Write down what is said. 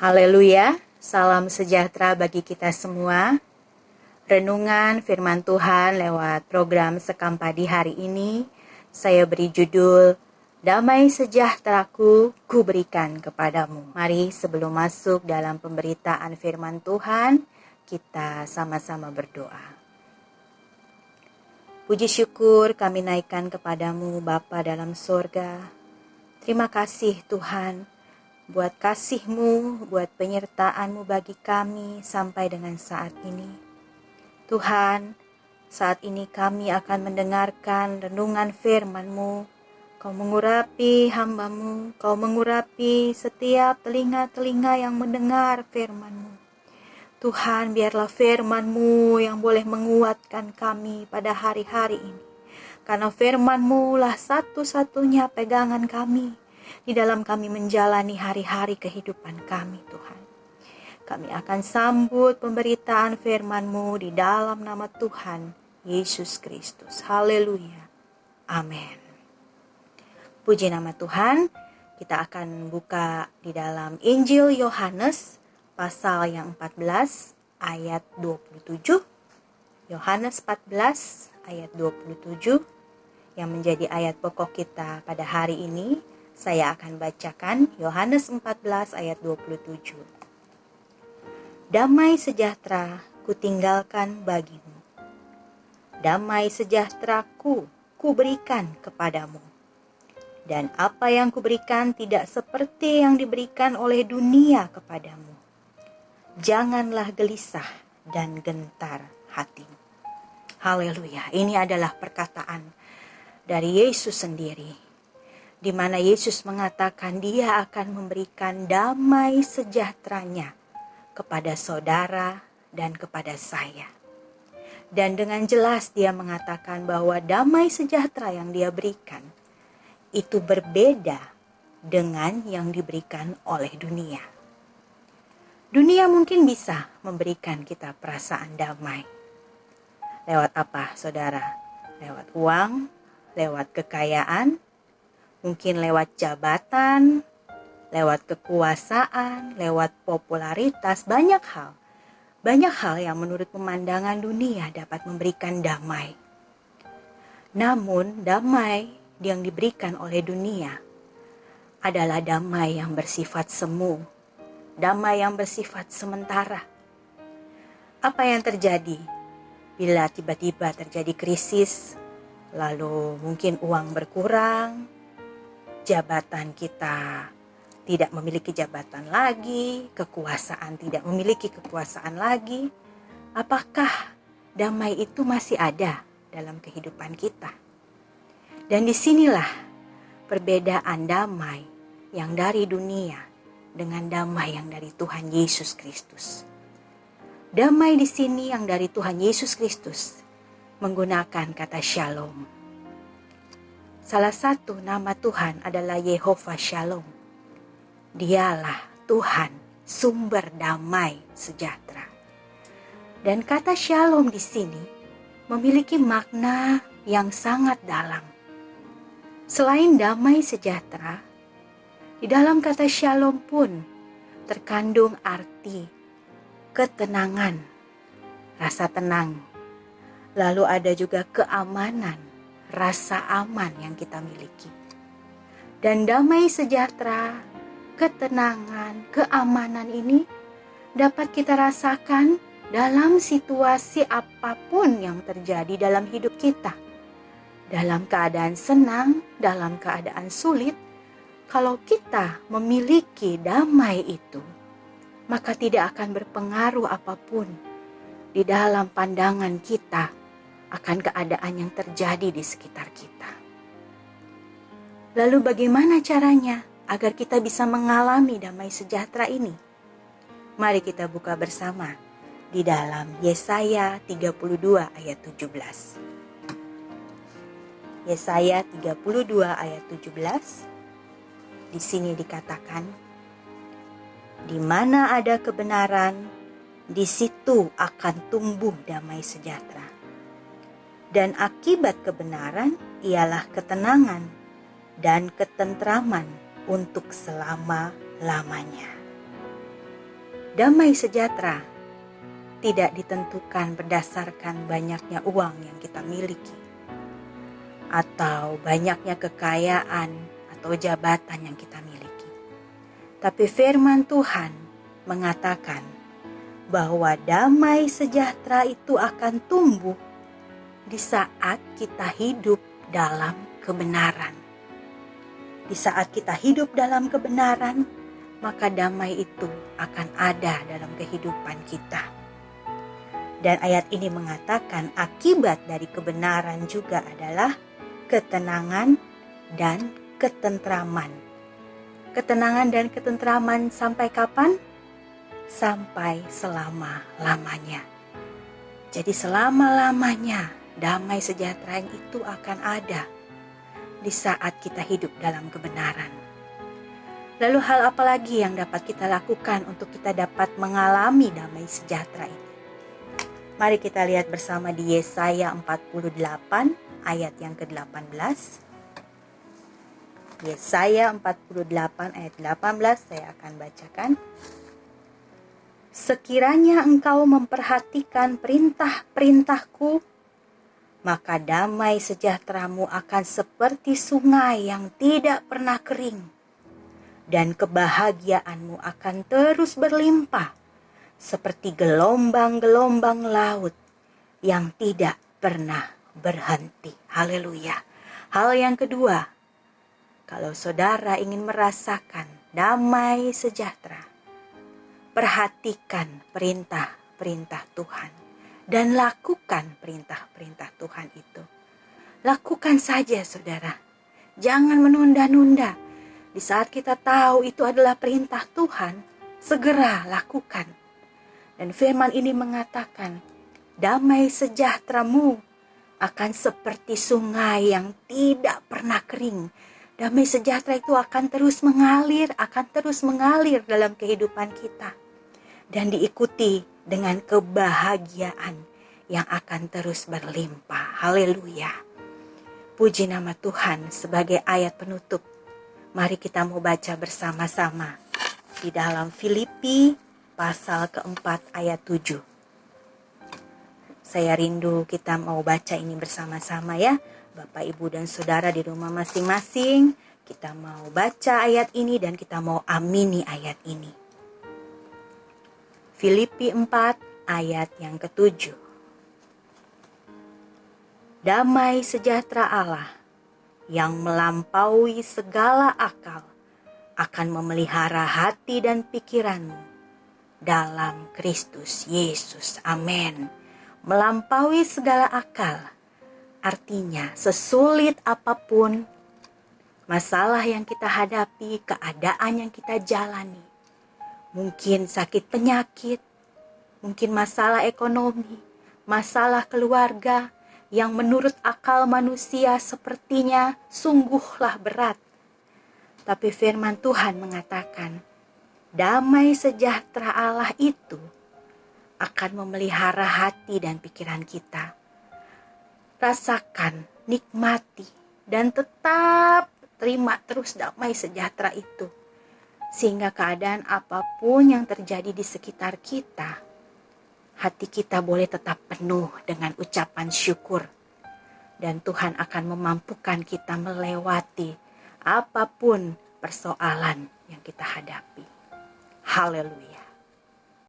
Haleluya, salam sejahtera bagi kita semua. Renungan firman Tuhan lewat program Sekam Padi hari ini, saya beri judul, Damai Sejahteraku Kuberikan Kepadamu. Mari sebelum masuk dalam pemberitaan firman Tuhan, kita sama-sama berdoa. Puji syukur kami naikkan kepadamu Bapa dalam sorga. Terima kasih Tuhan, buat kasih-Mu, buat penyertaan-Mu bagi kami sampai dengan saat ini. Tuhan, saat ini kami akan mendengarkan renungan firman-Mu. Kau mengurapi hamba-Mu, Kau mengurapi setiap telinga-telinga yang mendengar firman-Mu. Tuhan, biarlah firman-Mu yang boleh menguatkan kami pada hari-hari ini. Karena firman-Mu lah satu-satunya pegangan kami di dalam kami menjalani hari-hari kehidupan kami, Tuhan. Kami akan sambut pemberitaan firman-Mu di dalam nama Tuhan Yesus Kristus. Haleluya. Amin. Puji nama Tuhan. Kita akan buka di dalam Injil Yohanes pasal yang 14 ayat 27. Yohanes 14 ayat 27 yang menjadi ayat pokok kita pada hari ini. Saya akan bacakan Yohanes 14 ayat 27. Damai sejahtera kutinggalkan bagimu. Damai sejahteraku kuberikan kepadamu. Dan apa yang kuberikan tidak seperti yang diberikan oleh dunia kepadamu. Janganlah gelisah dan gentar hatimu. Haleluya. Ini adalah perkataan dari Yesus sendiri, di mana Yesus mengatakan Dia akan memberikan damai sejahteranya kepada saudara dan kepada saya. Dan dengan jelas Dia mengatakan bahwa damai sejahtera yang Dia berikan itu berbeda dengan yang diberikan oleh dunia. Dunia mungkin bisa memberikan kita perasaan damai. Lewat apa, saudara? Lewat uang, lewat kekayaan, mungkin lewat jabatan, lewat kekuasaan, lewat popularitas, banyak hal. Banyak hal yang menurut pemandangan dunia dapat memberikan damai. Namun damai yang diberikan oleh dunia adalah damai yang bersifat semu, damai yang bersifat sementara. Apa yang terjadi bila tiba-tiba terjadi krisis, lalu mungkin uang berkurang, jabatan kita tidak memiliki jabatan lagi, kekuasaan tidak memiliki kekuasaan lagi. Apakah damai itu masih ada dalam kehidupan kita? Dan disinilah perbedaan damai yang dari dunia dengan damai yang dari Tuhan Yesus Kristus. Damai di sini yang dari Tuhan Yesus Kristus menggunakan kata shalom. Salah satu nama Tuhan adalah Yehova Shalom. Dialah Tuhan, sumber damai sejahtera. Dan kata shalom di sini memiliki makna yang sangat dalam. Selain damai sejahtera, di dalam kata shalom pun terkandung arti ketenangan, rasa tenang. Lalu ada juga keamanan, rasa aman yang kita miliki. Dan damai sejahtera, ketenangan, keamanan ini dapat kita rasakan dalam situasi apapun yang terjadi dalam hidup kita. Dalam keadaan senang, dalam keadaan sulit, kalau kita memiliki damai itu, maka tidak akan berpengaruh apapun di dalam pandangan kita akan keadaan yang terjadi di sekitar kita. Lalu bagaimana caranya agar kita bisa mengalami damai sejahtera ini? Mari kita buka bersama di dalam Yesaya 32 ayat 17. Yesaya 32 ayat 17. Di sini dikatakan, di mana ada kebenaran, di situ akan tumbuh damai sejahtera. Dan akibat kebenaran ialah ketenangan dan ketentraman untuk selama-lamanya. Damai sejahtera tidak ditentukan berdasarkan banyaknya uang yang kita miliki, atau banyaknya kekayaan atau jabatan yang kita miliki. Tapi firman Tuhan mengatakan bahwa damai sejahtera itu akan tumbuh di saat kita hidup dalam kebenaran. Di saat kita hidup dalam kebenaran, maka damai itu akan ada dalam kehidupan kita. Dan ayat ini mengatakan akibat dari kebenaran juga adalah ketenangan dan ketentraman. Ketenangan dan ketentraman sampai kapan? Sampai selama-lamanya. Jadi selama-lamanya damai sejahtera itu akan ada di saat kita hidup dalam kebenaran. Lalu hal apa lagi yang dapat kita lakukan untuk kita dapat mengalami damai sejahtera ini? Mari kita lihat bersama di Yesaya 48 ayat yang ke-18. Yesaya 48 ayat 18 saya akan bacakan. Sekiranya engkau memperhatikan perintah-perintahku, maka damai sejahteramu akan seperti sungai yang tidak pernah kering, dan kebahagiaanmu akan terus berlimpah seperti gelombang-gelombang laut yang tidak pernah berhenti. Haleluya. Hal yang kedua, kalau saudara ingin merasakan damai sejahtera, perhatikan perintah-perintah Tuhan dan lakukan perintah-perintah Tuhan itu. Lakukan saja saudara. Jangan menunda-nunda. Di saat kita tahu itu adalah perintah Tuhan, segera lakukan. Dan firman ini mengatakan, damai sejahteramu akan seperti sungai yang tidak pernah kering. Damai sejahtera itu akan terus mengalir dalam kehidupan kita. Dan diikuti dengan kebahagiaan yang akan terus berlimpah. Haleluya. Puji nama Tuhan. Sebagai ayat penutup, mari kita mau baca bersama-sama di dalam Filipi pasal keempat ayat 7. Saya rindu kita mau baca ini bersama-sama ya. Bapak, Ibu, dan Saudara di rumah masing-masing. Kita mau baca ayat ini dan kita mau amini ayat ini. Filipi 4 ayat yang ke-7. Damai sejahtera Allah yang melampaui segala akal akan memelihara hati dan pikiranmu dalam Kristus Yesus. Amin. Melampaui segala akal artinya sesulit apapun masalah yang kita hadapi, keadaan yang kita jalani, mungkin sakit penyakit, mungkin masalah ekonomi, masalah keluarga yang menurut akal manusia sepertinya sungguhlah berat. Tapi firman Tuhan mengatakan, damai sejahtera Allah itu akan memelihara hati dan pikiran kita. Rasakan, nikmati, dan tetap terima terus damai sejahtera itu. Sehingga keadaan apapun yang terjadi di sekitar kita, hati kita boleh tetap penuh dengan ucapan syukur. Dan Tuhan akan memampukan kita melewati apapun persoalan yang kita hadapi. Haleluya.